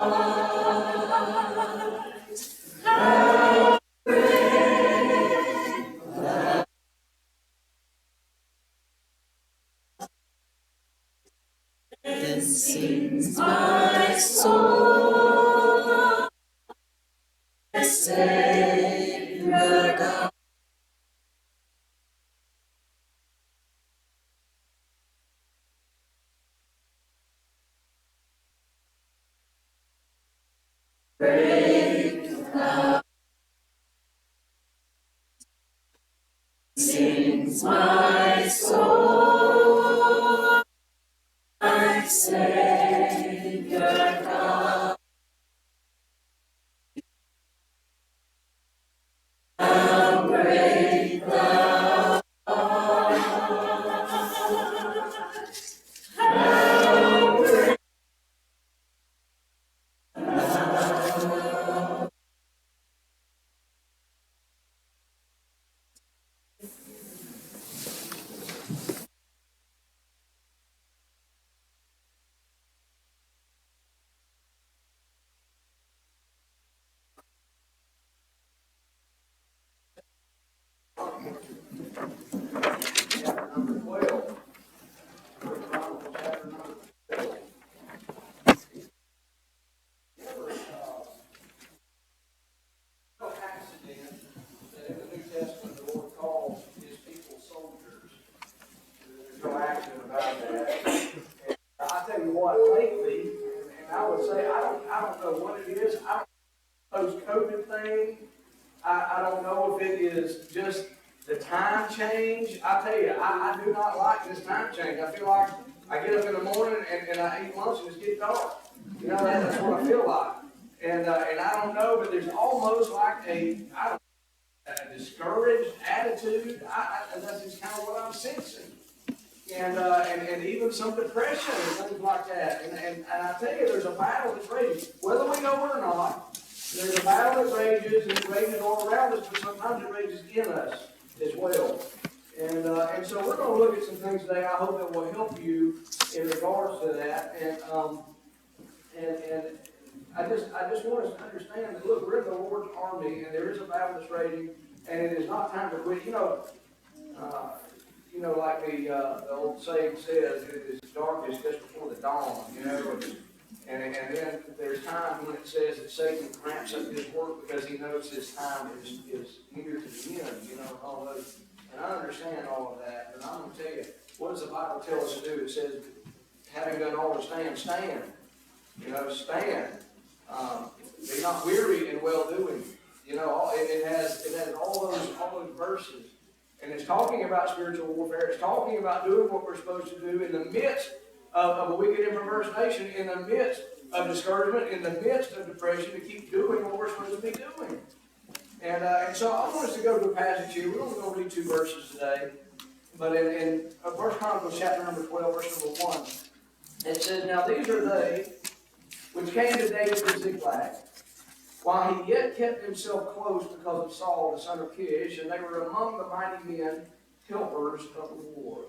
And sings my soul, my Savior God. Great God sings my soul, my Savior God. How great thou art. How great number 12. Chronicles chapter number 12. No accident that in the New Testament the Lord calls his people soldiers. There's no accident about that. And I tell you what, lately, and I would say I don't know what it is. Post-COVID thing, I don't know if it is just the time change. I tell you, I do not like this time change. I feel like I get up in the morning and I eat lunch and it's getting dark. You know, that's what I feel like. And I don't know, but there's almost like a discouraged attitude. That's just kind of what I'm sensing. And even some depression and things like that. And I tell you, there's a battle that's raging. Whether we know it or not, there's a battle that rages, and it rages all around us, but sometimes it rages in us as well. And so we're going to look at some things today. I hope that will help you in regards to that. And I just want us to understand that, look, we're in the Lord's army, and there is a battle that's raging, and it is not time to quit. Like the old saying says, it is darkest just before the dawn, And then there's times when it says that Satan cramps up his work because he knows his time is near to the end, all those. And I understand all of that, but I'm going to tell you, what does the Bible tell us to do? It says, having done all to stand, stand. Stand. Be not weary in well-doing. It has all those verses. And it's talking about spiritual warfare. It's talking about doing what we're supposed to do in the midst of a wicked and perverse nation, in the midst of discouragement, in the midst of depression, to keep doing what we're supposed to be doing. And so I want us to go to a passage here. We're only going to read 2 verses today. But in 1 Chronicles chapter number 12, verse number 1, it says, Now these are they which came to David to Ziklag, while he yet kept himself close because of Saul, the son of Kish, and they were among the mighty men, helpers of the war.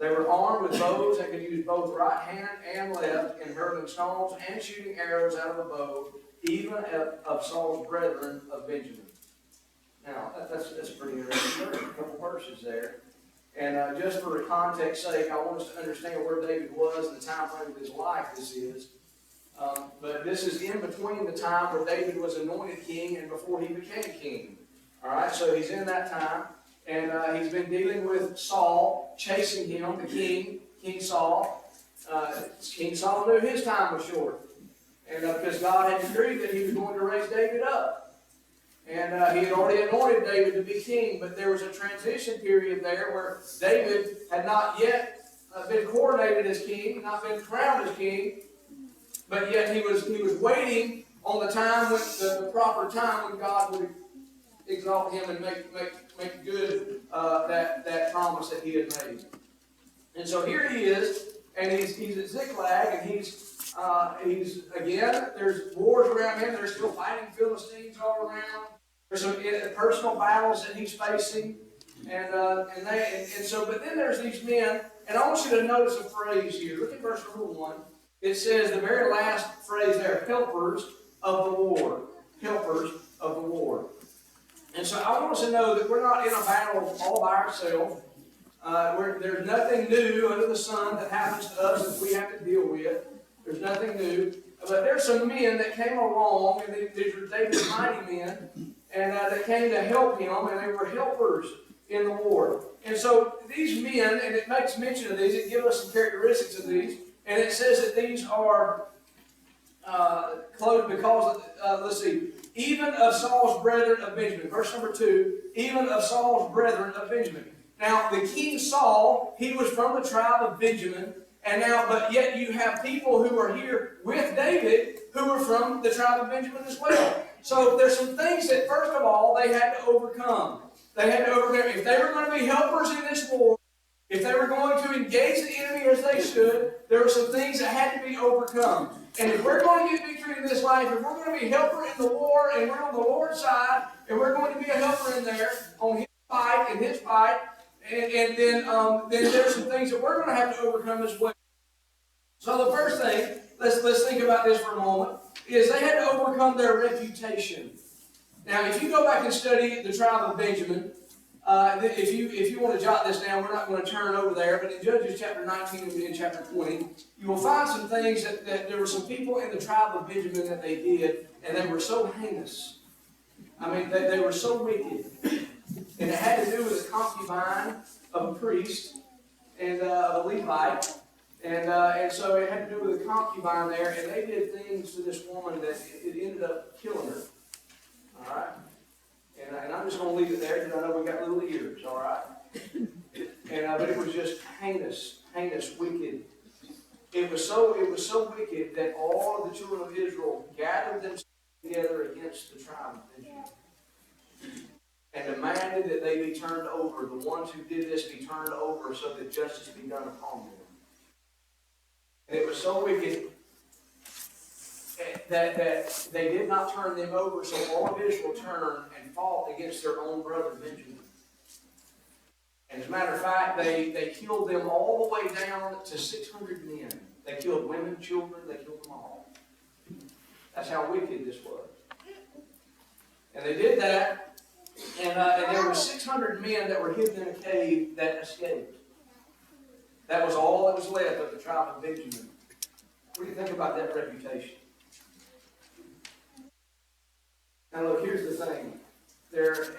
They were armed with bows and could use both right hand and left in hurling stones and shooting arrows out of a bow, even of Saul's brethren of Benjamin. Now, that's pretty interesting. There's a couple verses there. And just for context's sake, I want us to understand where David was and the time frame of his life this is. But this is in between the time where David was anointed king and before he became king. All right, so he's in that time. And he's been dealing with Saul, chasing him, the king, King Saul. King Saul knew his time was short. And because God had decreed that he was going to raise David up. And he had already anointed David to be king, but there was a transition period there where David had not yet been coronated as king, not been crowned as king, but yet he was waiting on the time, when the proper time when God would exalt him and make good that promise that he had made. And so here he is, and he's at Ziklag, and he's again, there's wars around him. They're still fighting Philistines all around. There's some personal battles that he's facing, but then there's these men, and I want you to notice a phrase here. Look at verse number 1. It says the very last phrase there, helpers of the Lord. Helpers of the Lord. And so I want us to know that we're not in a battle all by ourselves. There's nothing new under the sun that happens to us that we have to deal with. There's nothing new. But there's some men that came along, and these were David's mighty men, and that came to help him, and they were helpers in the Lord. And so these men, and it makes mention of these, it gives us some characteristics of these, and it says that these are clothed because, let's see, even of Saul's brethren of Benjamin. Verse number 2, even of Saul's brethren of Benjamin. Now, the king Saul, he was from the tribe of Benjamin, but yet you have people who are here with David who are from the tribe of Benjamin as well. So there's some things that, first of all, they had to overcome. They had to overcome. If they were going to be helpers in this war, if they were going to engage the enemy as they should, there were some things that had to be overcome. And if we're going to get victory in this life, if we're going to be a helper in the war, and we're on the Lord's side, and we're going to be a helper in there on his fight, and then there's some things that we're going to have to overcome as well. So the first thing, let's think about this for a moment, is they had to overcome their reputation. Now, if you go back and study the tribe of Benjamin, if you want to jot this down, we're not going to turn over there, but in Judges chapter 19 and in chapter 20, you will find some things that there were some people in the tribe of Benjamin that they did, and they were so heinous. I mean, they were so wicked. And it had to do with a concubine of a priest and of a Levite. And so it had to do with a concubine there, and they did things to this woman that it ended up killing her. All right? And I'm just going to leave it there because I know we got little ears, all right? But it was just heinous, wicked. It was so wicked that all of the children of Israel gathered themselves together against the tribe of Benjamin and demanded that they be turned over. The ones who did this be turned over so that justice be done upon them. And it was so wicked that they did not turn them over, so all of Israel turned and fought against their own brother Benjamin. And as a matter of fact, they killed them all the way down to 600 men. They killed women, children, they killed them all. That's how wicked this was. And they did that, and there were 600 men that were hidden in a cave that escaped. That was all that was left of the tribe of Benjamin. What do you think about that reputation? Now look, here's the thing.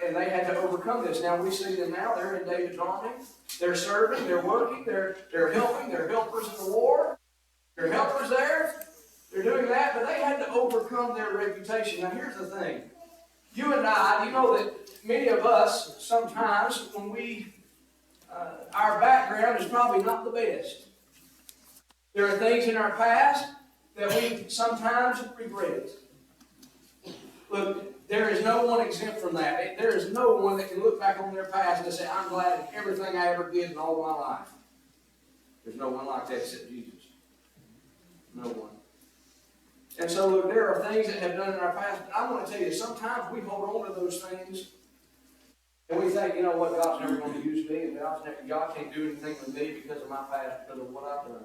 And they had to overcome this. Now we see them now. They're in David's army. They're serving. They're working. They're helping. They're helpers in the war. They're helpers there. They're doing that, but they had to overcome their reputation. Now here's the thing. You and I, you know that many of us, sometimes when our background is probably not the best. There are things in our past that we sometimes regret. Look, there is no one exempt from that. There is no one that can look back on their past and say, I'm glad of everything I ever did in all of my life. There's no one like that except Jesus. No one. And so, look, there are things that have done in our past, but I want to tell you, sometimes we hold on to those things, and we think, you know what, God's never going to use me, and God can't do anything with me because of my past, because of what I've done.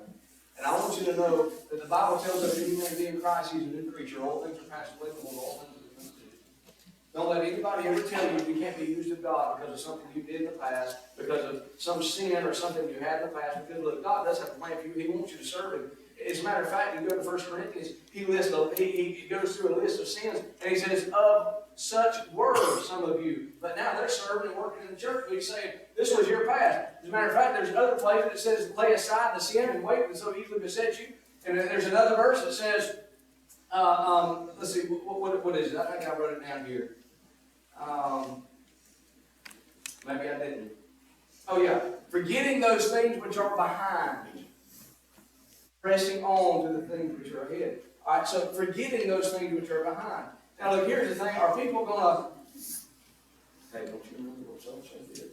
And I want you to know that the Bible tells us that anyone be in Christ, he's a new creature. All things are passed away, and all things are become new. Don't let anybody ever tell you you can't be used of God because of something you did in the past, because of some sin or something you had in the past. Because, look, God does have a plan for you. He wants you to serve Him. As a matter of fact, you go to 1 Corinthians, he goes through a list of sins, and he says, of such were some of you. But now they're serving and working in the church. But he's saying, this was your past. As a matter of fact, there's other places that says, lay aside the sin and wait, and so easily beset you. And then there's another verse that says, let's see, what is it? I think I wrote it down here. Maybe I didn't. Oh yeah, forgetting those things which are behind, pressing on to the things which are ahead. All right, so forgetting those things which are behind. Now look, here's the thing. Are people going to, hey, don't you remember what so-and-so did?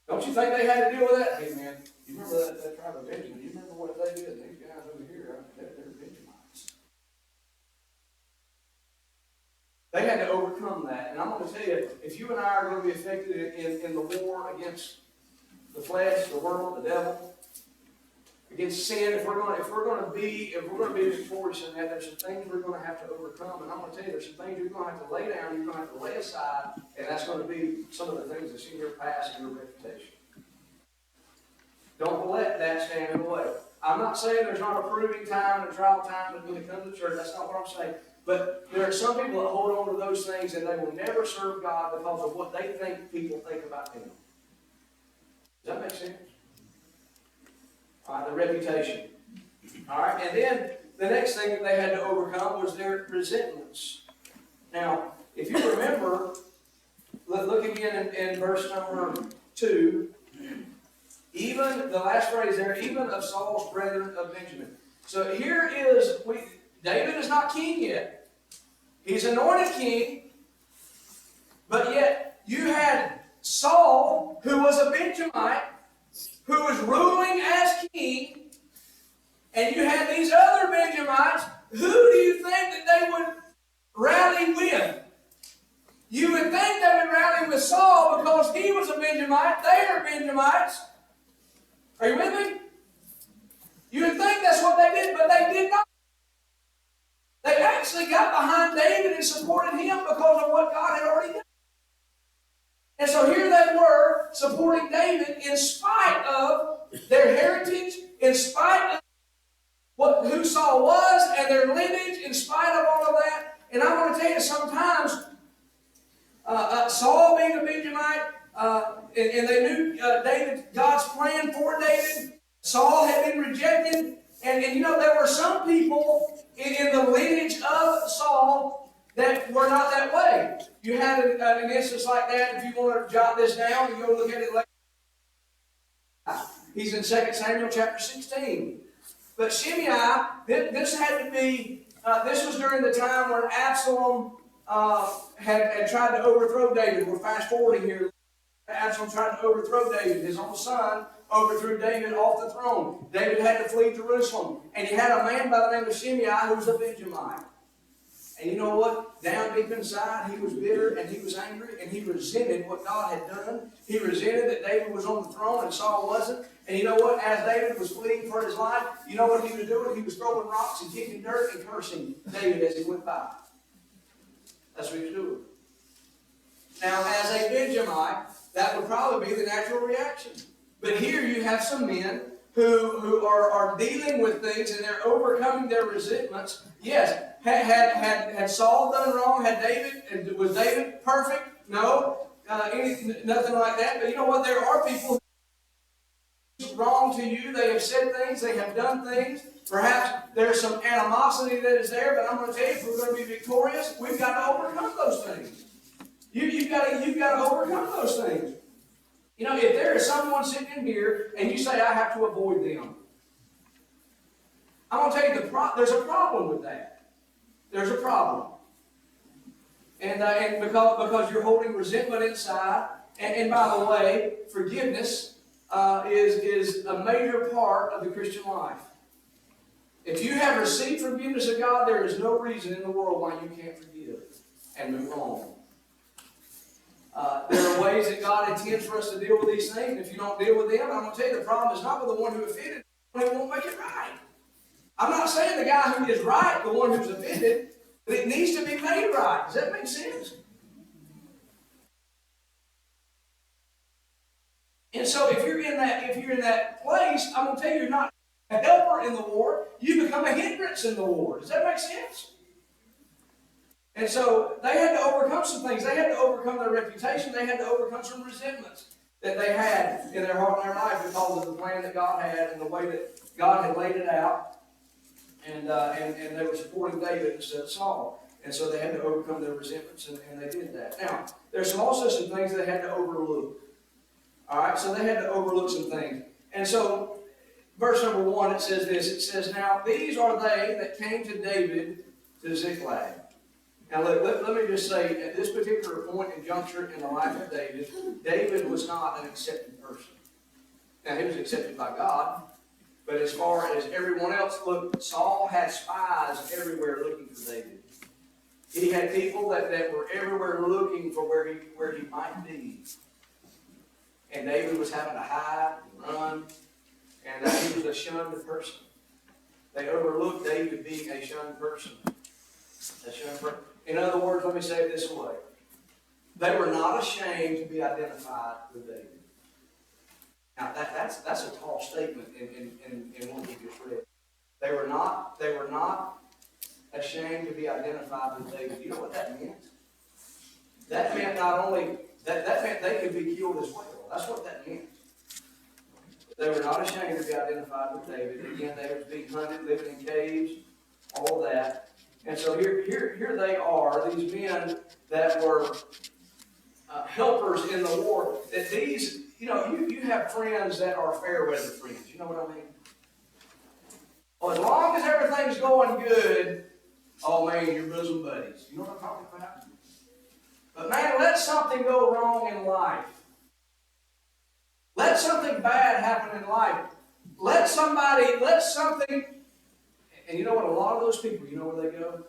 Don't you think they had to deal with that? Hey man, you remember that tribe of Benjamin? You remember what they did? These guys over here, they're Benjamites. They had to overcome that. And I'm going to tell you, if you and I are going to be affected in the war against the flesh, the world, the devil, against sin. If we're going to be victorious in that, there's some things we're going to have to overcome. And I'm going to tell you, there's some things you're going to have to lay down, you're going to have to lay aside, and that's going to be some of the things that's in your past and your reputation. Don't let that stand in the way. I'm not saying there's not a proving time and a trial time when they come to church. That's not what I'm saying. But there are some people that hold on to those things and they will never serve God because of what they think people think about them. Does that make sense? All right, the reputation. All right, and then the next thing that they had to overcome was their resentments. Now, if you remember, look again in verse number 2. Even, the last phrase there, even of Saul's brethren of Benjamin. So here is, David is not king yet. He's anointed king, but yet you had Saul, who was a Benjamite, who was ruling as king, and you had these other Benjamites. Who do you think that they would rally with? You would think they would rally with Saul because he was a Benjamite. They are Benjamites. Are you with me? You would think that's what they did, but they did not. They actually got behind David and supported him because of what God had already done. And so here they were supporting David in spite of their heritage, in spite of who Saul was and their lineage, in spite of all of that. And I want to tell you, sometimes Saul being a Benjamite, and they knew David, God's plan for David. Saul had been rejected. And you know, there were some people in the lineage of Saul that were not that way. You had an instance like that. If you want to jot this down and go look at it later. He's in 2 Samuel chapter 16. But Shimei, this had to be, this was during the time when Absalom had tried to overthrow David. We're fast forwarding here. Absalom tried to overthrow David. His own son overthrew David off the throne. David had to flee Jerusalem. And he had a man by the name of Shimei who was a Benjamite. And you know what? Down deep inside, he was bitter and he was angry and he resented what God had done. He resented that David was on the throne and Saul wasn't. And you know what? As David was fleeing for his life, you know what he was doing? He was throwing rocks and kicking dirt and cursing David as he went by. That's what he was doing. Now, as a Benjamite, that would probably be the natural reaction. But here you have some men who are dealing with things and they're overcoming their resentments. Yes, had Saul done wrong? Was David perfect? No, nothing like that. But you know what? There are people who wrong to you. They have said things. They have done things. Perhaps there's some animosity that is there. But I'm going to tell you, if we're going to be victorious, we've got to overcome those things. You've got to overcome those things. You know, if there is someone sitting in here and you say, I have to avoid them, I'm going to tell you, there's a problem with that. There's a problem. And because you're holding resentment inside, and by the way, forgiveness is a major part of the Christian life. If you have received forgiveness of God, there is no reason in the world why you can't forgive and move on. There are ways that God intends for us to deal with these things. And if you don't deal with them, I'm going to tell you, the problem is not with the one who offended, the one who won't make it right. I'm not saying the guy who is right, the one who's offended, but it needs to be made right. Does that make sense? And so if you're in that place, I'm going to tell you, you're not a helper in the war. You become a hindrance in the war. Does that make sense? And so they had to overcome some things. They had to overcome their reputation. They had to overcome some resentments that they had in their heart and their life because of the plan that God had and the way that God had laid it out. And they were supporting David instead of Saul. And so they had to overcome their resentments, and they did that. Now, there's also some things they had to overlook. All right, so they had to overlook some things. And so, verse number 1, it says this. It says, now, these are they that came to David to Ziklag. Now, let me just say, at this particular point and juncture in the life of David, David was not an accepted person. Now, he was accepted by God, but as far as everyone else, look, Saul had spies everywhere looking for David. He had people that were everywhere looking for where he might be. And David was having to hide and run, and he was a shunned person. They overlooked David being a shunned person. A shunned person. In other words, let me say it this way. They were not ashamed to be identified with David. Now, that's a tall statement in what we just read. They were not ashamed to be identified with David. You know what that meant? That meant not only, that meant they could be killed as well. That's what that meant. They were not ashamed to be identified with David. Again, they were being hunted, living in caves, all of that. And so here they are, these men that were helpers in the war. That these, you have friends that are fair weather friends. You know what I mean? Well, as long as everything's going good, oh man, you're bosom buddies. You know what I'm talking about? But man, let something go wrong in life. Let something bad happen in life. Let something, and you know what? A lot of those people, you know where they go?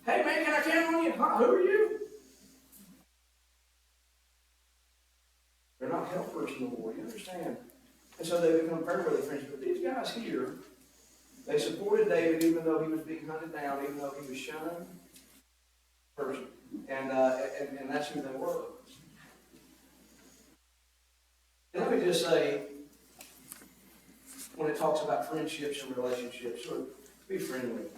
Hey man, can I count on you? Huh? Who are you? They're not helpers in the war, you understand? And so they become fair weather friends. But these guys here, they supported David even though he was being hunted down, even though he was shunned person. And that's who they were. And let me just say, when it talks about friendships and relationships, sort of be friendly.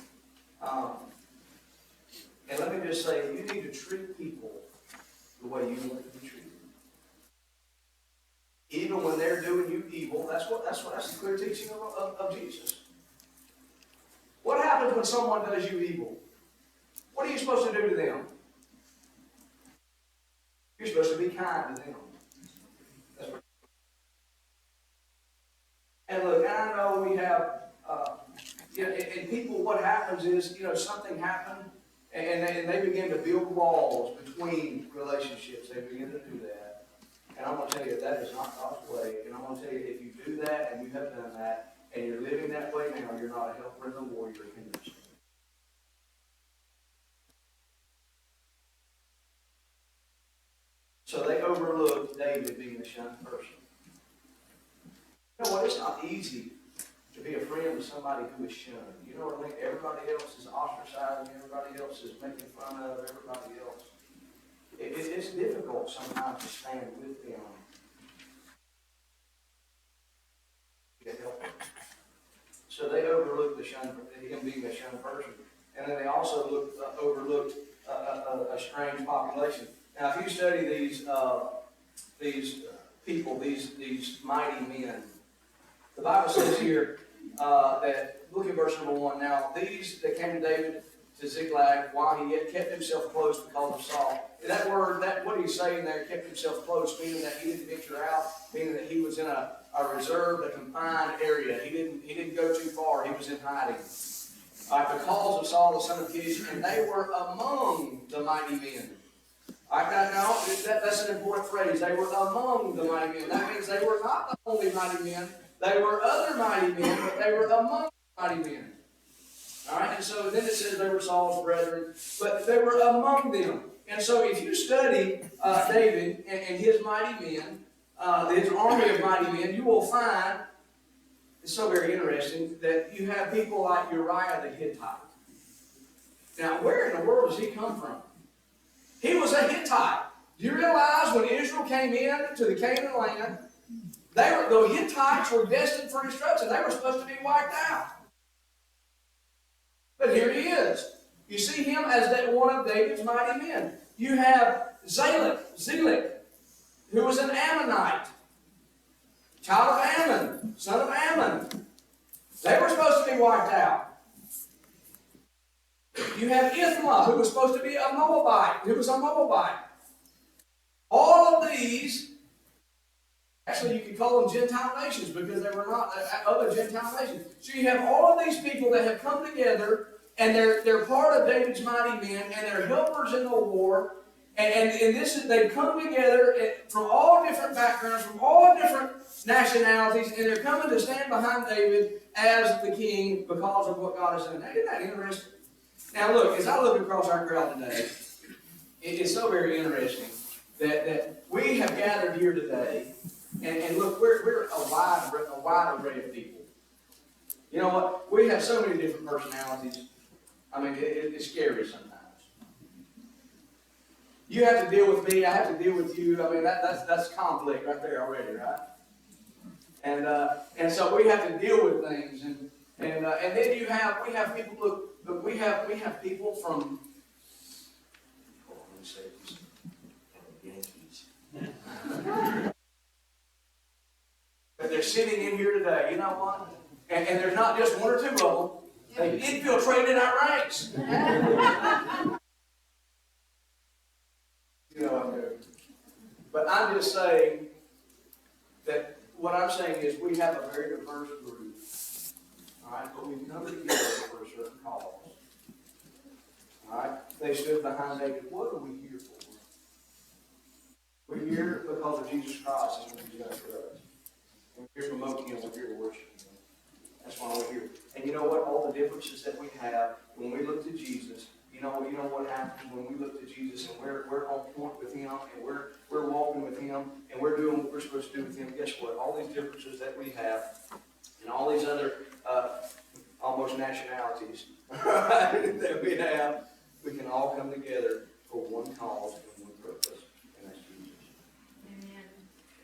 And let me just say, you need to treat people the way you want to be treated. Even when they're doing you evil, that's the clear teaching of Jesus. What happens when someone does you evil? What are you supposed to do to them? You're supposed to be kind to them. That's what. And look, I know we have, and people, what happens is, something happened, and they begin to build walls between relationships. They begin to do that. And I'm going to tell you, that is not God's way. And I'm going to tell you, if you do that, and you have done that, and you're living that way now, you're not a helper in the war, you're a hindrance. So they overlooked David being a shunned person. You know what? It's not easy to be a friend with somebody who is shunned. You know what I mean? Everybody else is ostracizing. Everybody else is making fun of everybody else. It's difficult sometimes to stand with them. So they overlooked him being a shunned person. And then they also overlooked a strange population. Now, if you study these people, these mighty men, the Bible says here that, look at verse number 1. Now, these that came to David to Ziklag while he yet kept himself close because of Saul. That word, what he's saying there, kept himself close, meaning that he didn't venture out, meaning that he was in a reserved, a confined area. He didn't go too far. He was in hiding. Because of Saul the son of Kish, and they were among the mighty men. That's an important phrase. They were among the mighty men. That means they were not the only mighty men. They were other mighty men, but they were among the mighty men. All right, and so then it says they were Saul's brethren, but they were among them. And so if you study David and his mighty men, his army of mighty men, you will find, it's so very interesting, that you have people like Uriah the Hittite. Now, where in the world does he come from? He was a Hittite. Do you realize when Israel came in to the Canaan land, the Hittites were destined for destruction. They were supposed to be wiped out. But here he is. You see him as one of David's mighty men. You have Ziklag, who was an Ammonite, child of Ammon, son of Ammon. They were supposed to be wiped out. You have Ithma, who was supposed to be a Moabite, who was a Moabite. All of these, actually you could call them Gentile nations because they were not other Gentile nations. So you have all of these people that have come together and they're part of David's mighty men and they're helpers in the war. And they've come together from all different backgrounds, from all different nationalities, and they're coming to stand behind David as the king because of what God has done. Now, isn't that interesting? Now look, as I look across our crowd today, it's so very interesting that we have gathered here today And look, we're a wide array of people. You know what? We have so many different personalities. I mean, it's scary sometimes. You have to deal with me. I have to deal with you. I mean, that's conflict right there already, right? And so we have to deal with things, and then we have people. Look, we have people from. Oh, let me say this. Yankees. But they're sitting in here today. You know what? And there's not just one or two of them. They infiltrated our ranks. You know I do. But I'm just saying that what I'm saying is we have a very diverse group. All right, but we've come together for a certain cause. All right, they stood behind David. What are we here for? We're here because of Jesus Christ and what He's done for us. We're here to promote Him. We're here to worship Him. That's why we're here. And you know what? All the differences that we have when we look to Jesus. You know what happens when we look to Jesus and we're on point with Him and we're walking with Him and we're doing what we're supposed to do with Him. Guess what? All these differences that we have and all these other almost nationalities that we have, we can all come together for one cause and one purpose, and that's Jesus. Amen.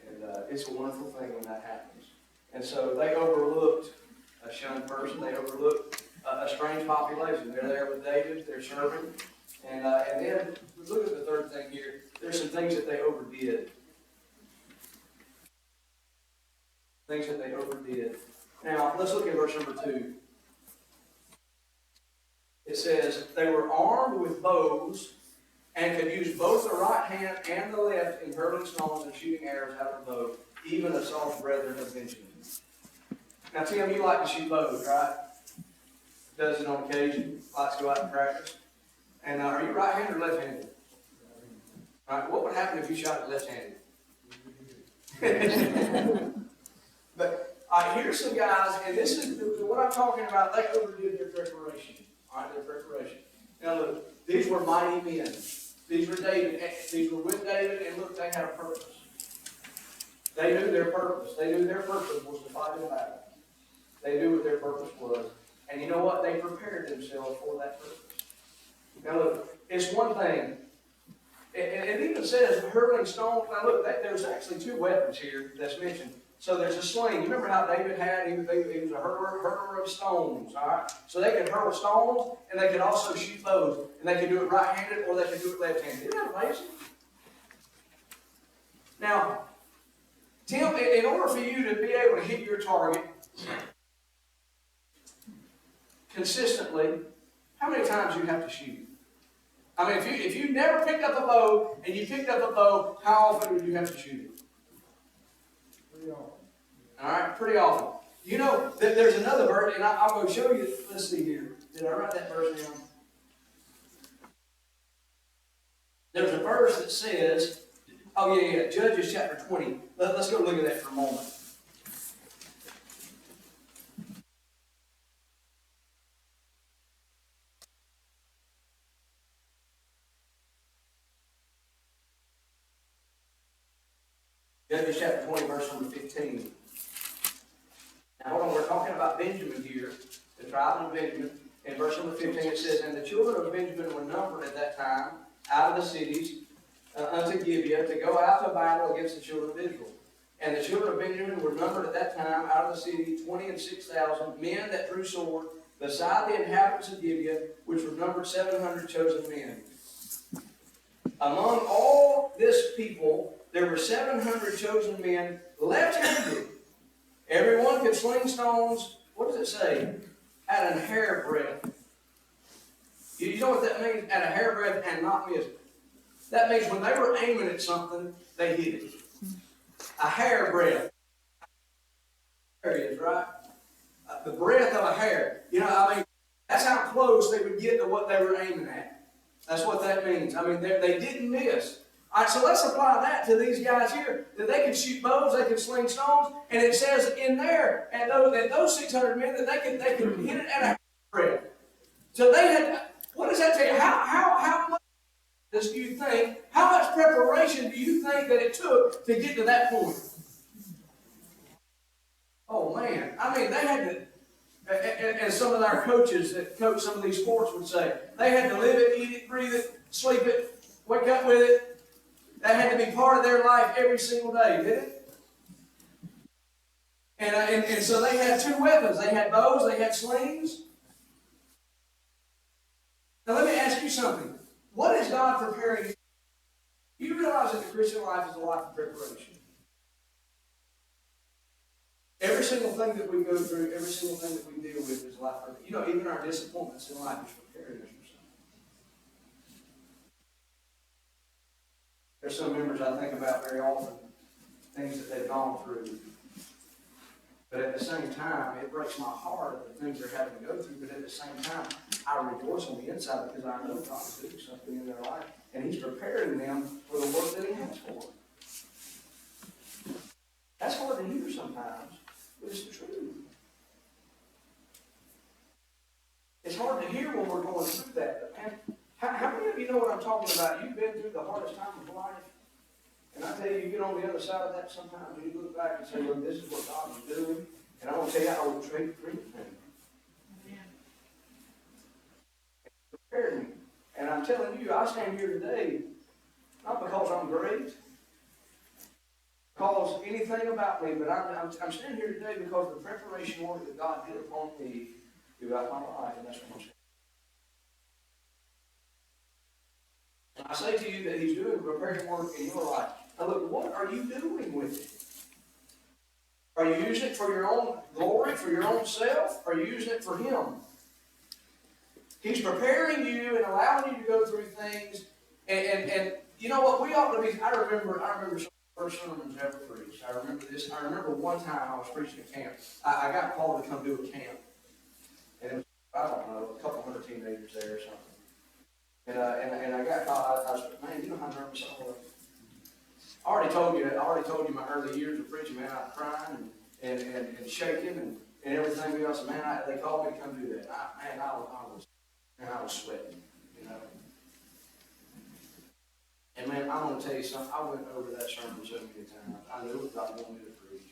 And it's a wonderful thing when that happens. And so they overlooked a shunned person. They overlooked a strange population. They're there with David. They're serving. And then, look at the third thing here. There's some things that they overdid. Things that they overdid. Now, let's look at verse number 2. It says, they were armed with bows and could use both the right hand and the left in hurling stones and shooting arrows out of the bow, even of Saul's brethren of Benjamin. Now, Tim, you like to shoot bows, right? Does it on occasion. Likes to go out and practice. And are you right-handed or left-handed? All right, what would happen if you shot it left-handed? But here's some guys, and this is what I'm talking about. They overdid their preparation. All right, their preparation. Now look, these were mighty men. These were David. These were with David, and look, they had a purpose. They knew their purpose. They knew their purpose was to fight in battle. They knew what their purpose was. And you know what? They prepared themselves for that purpose. Now look, it's one thing. It even says hurling stones. Now look, there's actually two weapons here that's mentioned. So there's a sling. You remember how David had, he was a hurler of stones, all right? So they could hurl stones, and they could also shoot bows. And they could do it right-handed, or they could do it left-handed. Isn't that amazing? Now, Tim, in order for you to be able to hit your target consistently, how many times do you have to shoot? I mean, if you never picked up a bow, and you picked up a bow, how often would you have to shoot it? Pretty often. All right, pretty often. You know, there's another verse, and I'll go show you. Let's see here. Did I write that verse down? There's a verse that says, oh yeah, Judges chapter 20. Let's go look at that for a moment. Judges chapter 20, verse number 15. Now, hold on, we're talking about Benjamin here, the tribe of Benjamin. In verse number 15, it says, and the children of Benjamin were numbered at that time out of the cities unto Gibeah to go out to battle against the children of Israel. And the children of Benjamin were numbered at that time out of the city 26,000 men that drew sword, beside the inhabitants of Gibeah, which were numbered 700 chosen men. Among all this people, there were 700 chosen men left-handed. Everyone could sling stones, what does it say? At an hairbreadth. You know what that means? At a hairbreadth and not miss. That means when they were aiming at something, they hit it. A hairbreadth. There it is, right? The breadth of a hair. You know, I mean, that's how close they would get to what they were aiming at. That's what that means. I mean, they didn't miss. All right, so let's apply that to these guys here, that they could shoot bows, they could sling stones, and it says in there, and those 600 men, that they could hit it at a breadth. So they had, what does that tell you? How much do you think, how much preparation do you think that it took to get to that point? I mean, they had to, as some of our coaches that coach some of these sports would say, they had to live it, eat it, breathe it, sleep it, wake up with it. That had to be part of their life every single day, didn't it? And so they had two weapons. They had bows, they had slings. Now let me ask you something. What is God preparing you? You realize that the Christian life is a life of preparation. Every single thing that we go through, every single thing that we deal with is life. You know, even our disappointments in life is preparing us for something. There's some members I think about very often, things that they've gone through. But at the same time, it breaks my heart of the things they're having to go through. But at the same time, I rejoice on the inside because I know God is doing something in their life. And He's preparing them for the work that He has for them. That's hard to hear sometimes, but it's the truth. It's hard to hear when we're going through that. But man, how many of you know what I'm talking about? You've been through the hardest time of life. And I tell you, you get on the other side of that sometimes and you look back and say, look, this is what God was doing. And I want to tell you, I would trade for anything. It prepared me. And I'm telling you, I stand here today, not because I'm great, because anything about me, but I'm standing here today because of the preparation work that God did upon me throughout my life, and that's what I'm saying. And I say to you that He's doing preparing work in your life. Now look, what are you doing with it? Are you using it for your own glory, for your own self? Or are you using it for Him? He's preparing you and allowing you to go through things. And you know what? We ought to be. I remember some of the first sermons ever preached. I remember this. I remember one time I was preaching at camp. I got called to come do a camp. And it was, I don't know, a couple hundred teenagers there or something. And I got called. I was, man, you know how nervous I was. I already told you my early years of preaching, man, I was crying and shaking and everything else. Man, they called me to come do that. I was sweating, you know. And man, I'm going to tell you something. I went over that sermon so many times. I knew what God wanted me to preach.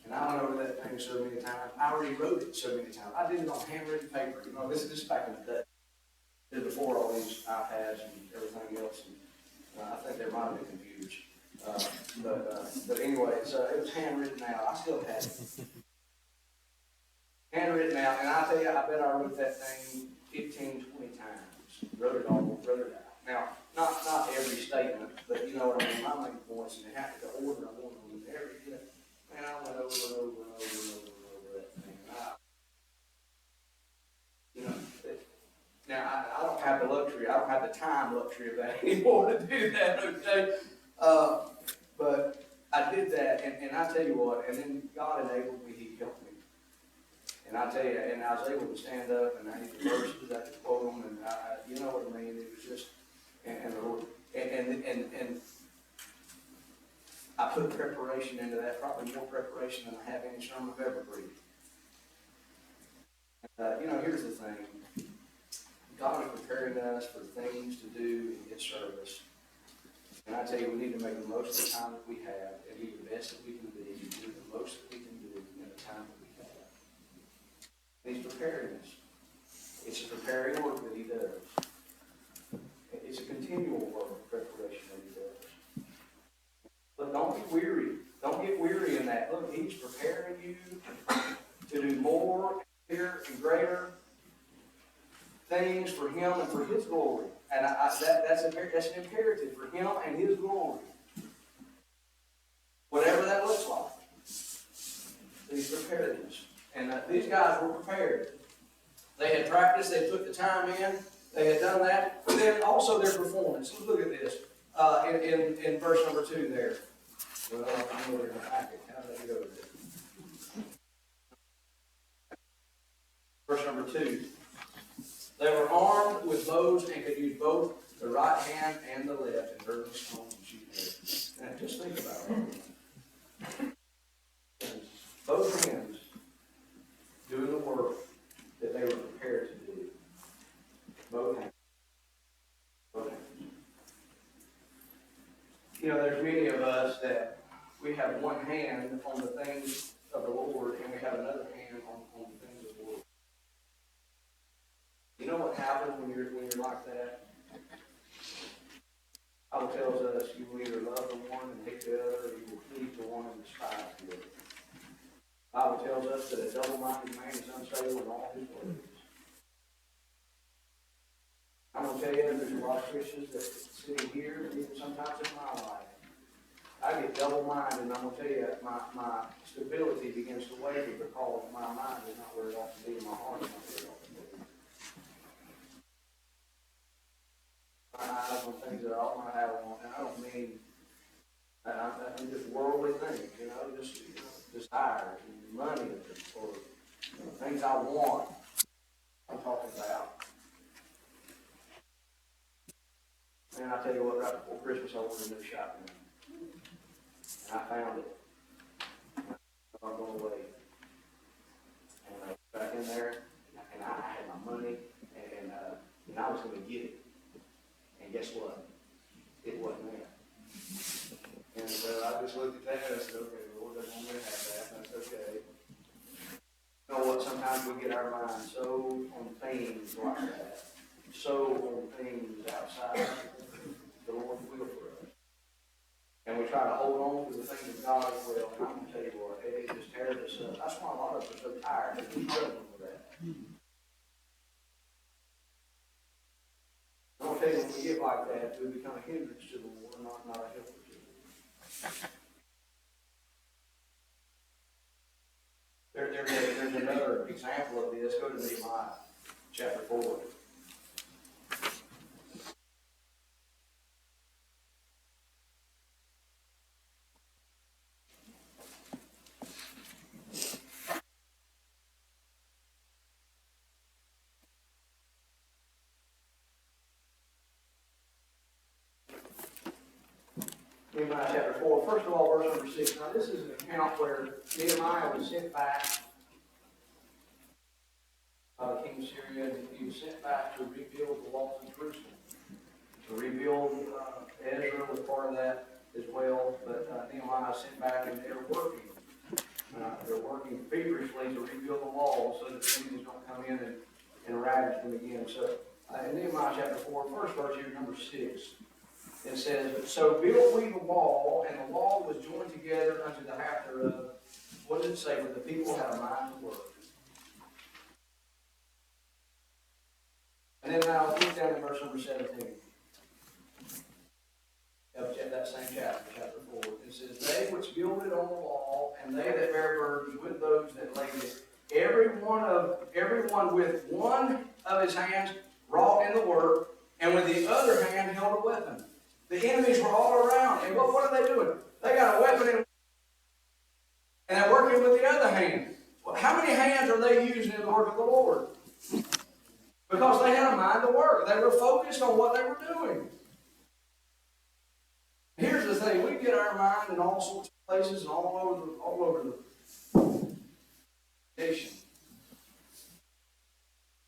And I went over that thing so many times. I already wrote it so many times. I did it on handwritten paper. You know, this is back in the day. This is before all these iPads and everything else. And, I think there might have been computers. But anyway, so it was handwritten out. I still have it. Handwritten out. And I tell you, I bet I wrote that thing 15, 20 times. Wrote it out. Now, not every statement, but you know what I mean. My main points, and it happened to order. I wanted them in every, man, I went over that thing. Now, I don't have the luxury, I don't have the time luxury of that anymore to do that, okay? But I did that, and I tell you what, and then God enabled me, He helped me. And I tell you, and I was able to stand up, and I knew the verses, I could quote them, and you know what I mean? It was just, and the Lord, and I put preparation into that, probably more preparation than I have any sermon I've ever preached. Here's the thing. God is preparing us for things to do in His service. And I tell you, we need to make the most of the time that we have and be the best that we can be, and do the most that we can do in the time that we have. And He's preparing us. It's a preparing work that He does. It's a continual work of preparation that He does. But don't get weary. Don't get weary in that. Look, He's preparing you to do more, bigger, and greater things for Him and for His glory. And that's an imperative for Him and His glory. Whatever that looks like. He's prepared us. And these guys were prepared. They had practiced, they took the time in, they had done that. But then also their performance. Let's look at this in verse number 2 there. Well, I know they're going to pack it. How did I get over there? Verse number 2. They were armed with bows and could use both the right hand and the left in hurling stones and shooting arrows. Now, just think about it. Both hands doing the work that they were prepared to do. Both hands. Both hands. There's many of us that we have one hand on the things of the Lord and we have The Bible tells us that a double-minded man is unstable in all his ways. I'm going to tell you, there's a lot of Christians that sitting here, and even sometimes in my life, I get double-minded, and I'm going to tell you, my stability begins to waver because my mind is not where it ought to be, my heart is not where it ought to be. My eyes on things that I ought not have on, and I don't mean, I'm just worldly things, just desires and money or things I want. I'm talking about. And I tell you what, right before Christmas, I wanted a new shotgun. And I found it. I'm going away. And I went back in there, and I had my money, and I was going to get it. And guess what? It wasn't there. And so I just looked at that and I said, okay, Lord, doesn't want me to have that. That's okay. You know what? Sometimes we get our minds so on things like that, so on things outside the Lord's will for us. And we try to hold on to the things of God as well. And I'm going to tell you what, it just tears us up. That's why a lot of us are so tired and we're struggling with that. I'm going to tell you, when we get like that, we become a hindrance to the Lord, not a helper to Him. There's another example of this. Go to Nehemiah chapter 4. Nehemiah chapter 4. First of all, verse number 6. Now, this is an account where Nehemiah was sent back by the king of Syria, and he was sent back to rebuild the walls of Jerusalem. To rebuild, Ezra was part of that as well, but Nehemiah was sent back, and they're working. They're working feverishly to rebuild the walls so that the enemies don't come in and ravage them again. So, in Nehemiah chapter 4, first verse here, number 6. It says, so built we the wall, and the wall was joined together unto the half thereof. What does it say? Where the people had a mind to work. And then now look down to verse number 17. Of that same chapter, chapter 4. It says, they which builded on the wall, and they that bear burdens with those that laid it, everyone with one of his hands wrought in the work, and with the other hand held a weapon. The enemies were all around. And what are they doing? They got a weapon and they're working with the other hand. Well, how many hands are they using in the work of the Lord? Because they had a mind to work. They were focused on what they were doing. Here's the thing. We get our mind in all sorts of places and all over the nation.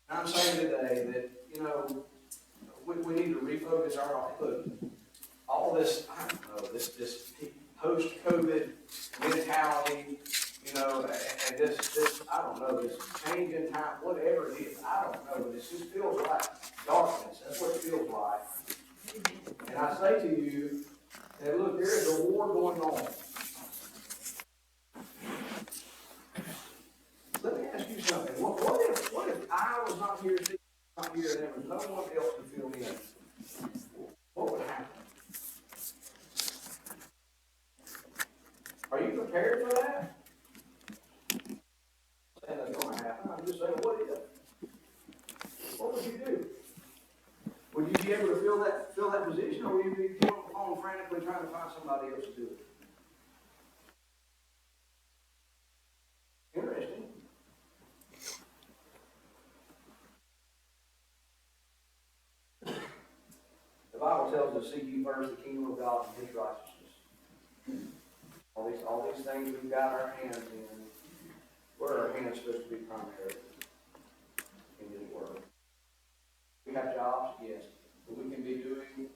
And I'm saying today that, we need to refocus our look. All this, I don't know, this post-COVID mentality, and this, I don't know, this change in time, whatever it is, I don't know, but it just feels like darkness. That's what it feels like. And I say to you, that look, there is a war going on. Let me ask you something. What if I was not here, Steve was not here, and there was no one else to fill me in? What would happen? Are you prepared for that? I'm saying that's going to happen. I'm just saying, what if? What would you do? Would you be able to fill that position, or would you be on the phone frantically trying to find somebody else to do it? Interesting. The Bible tells us, seek ye first the kingdom of God and His righteousness. All these things we've got our hands in, where are our hands supposed to be primarily? In His Word. We have jobs, yes, but we can be doing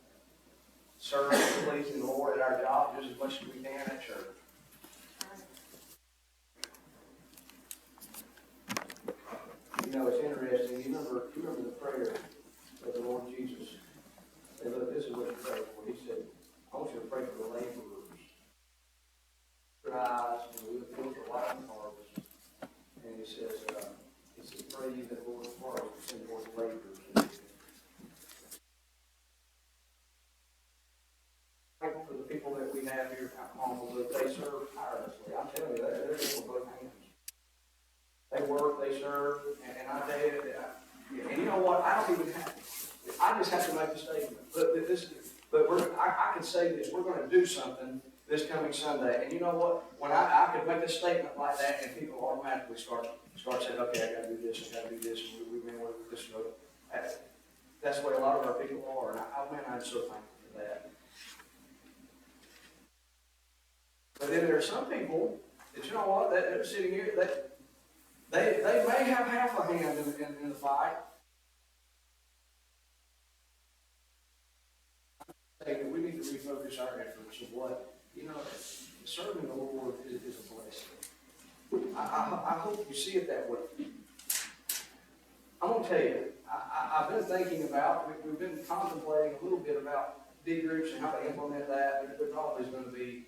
serving and pleasing the Lord at our job just as much as we can at church. It's interesting. You remember the prayer of the Lord Jesus. And look, this is what He prayed for. He said, I want you to pray for the laborers. Your eyes, and we will fill the light and harvest. serve, and I tell you, and you know what, I don't even have, I just have to make a statement. I can say this, we're gonna do something this coming Sunday, and you know what, when I could make a statement like that, and people automatically start saying, okay, I gotta do this, and we've been with this road. That's where a lot of our people are, and I'm so thankful for that. But then there are some people that, you know what, that they're sitting here, they may have half a hand in the fight. We need to refocus our efforts of what, you know, serving the Lord is a blessing. I hope you see it that way. I'm going to tell you, I've been thinking about, we've been contemplating a little bit about D groups and how to implement that. There's always going to be,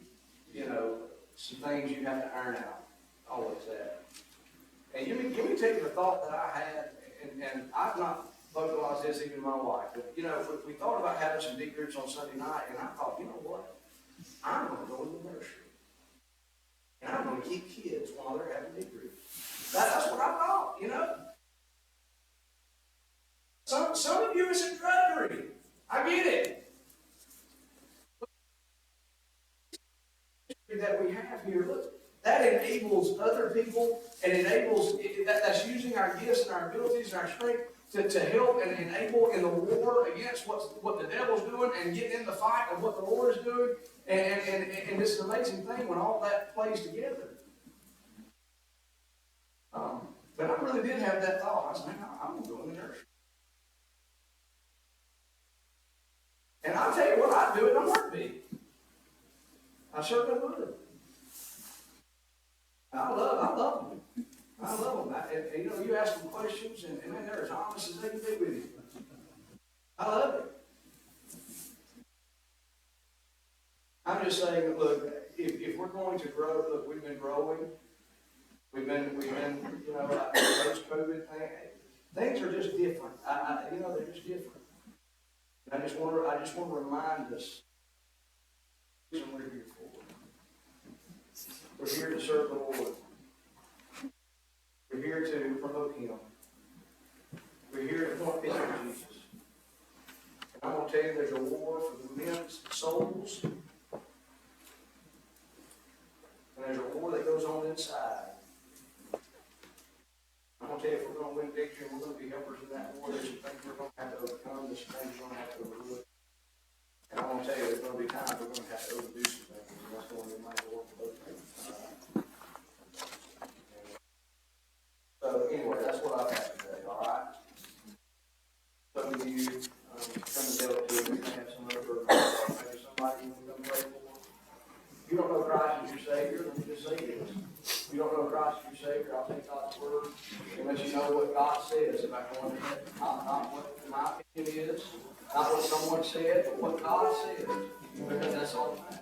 you know, some things you have to iron out. Always that. And give me tell you the thought that I had, and I've not vocalized this even to my wife, but, you know, we thought about having some D groups on Sunday night, and I thought, you know what? I'm going to go to the nursery. And I'm going to keep kids while they're having D groups. That's what I thought, you know? Some of you is in drudgery. I get it. That we have here, look, that enables other people and enables, that's using our gifts and our abilities and our strength to help and enable in the war against what the devil's doing and get in the fight of what the Lord is doing. And it's an amazing thing when all that plays together. But I really did have that thought. I was like, I'm going to go in the nursery. And I'll tell you what, I'd do it in a heartbeat. I certainly would. I love them. I love them. And you know, you ask them questions, and man, they're as honest as they can be with you. I love it. I'm just saying, look, if we're going to grow, look, we've been growing. We've been, you know, post-COVID thing. Things are just different. You know, they're just different. And I just want to remind us what we're here for. We're here to serve the Lord. We're here to promote Him. We're here to point people to Jesus. And I'm going to tell you, there's a war for the men's souls. And there's a war that goes on inside. I'm going to tell you, if we're going to win victory and we're going to be helpers in that war, there's some things we're going to have to overcome, there's some things we're going to have to overlook. And I'm going to tell you, there's going to be times we're going to have to overdo some things, and that's going to be my war for both things. So anyway, that's what I've had today, all right? Some of you come to tell it to me, have some other, maybe somebody you want to come pray for. If you don't know Christ as your Savior, let me just say this. If you don't know Christ as your Savior, I'll take God's word and let you know what God says about going to heaven. Not what my opinion is, not what someone said, but what God says. Because that's all that matters.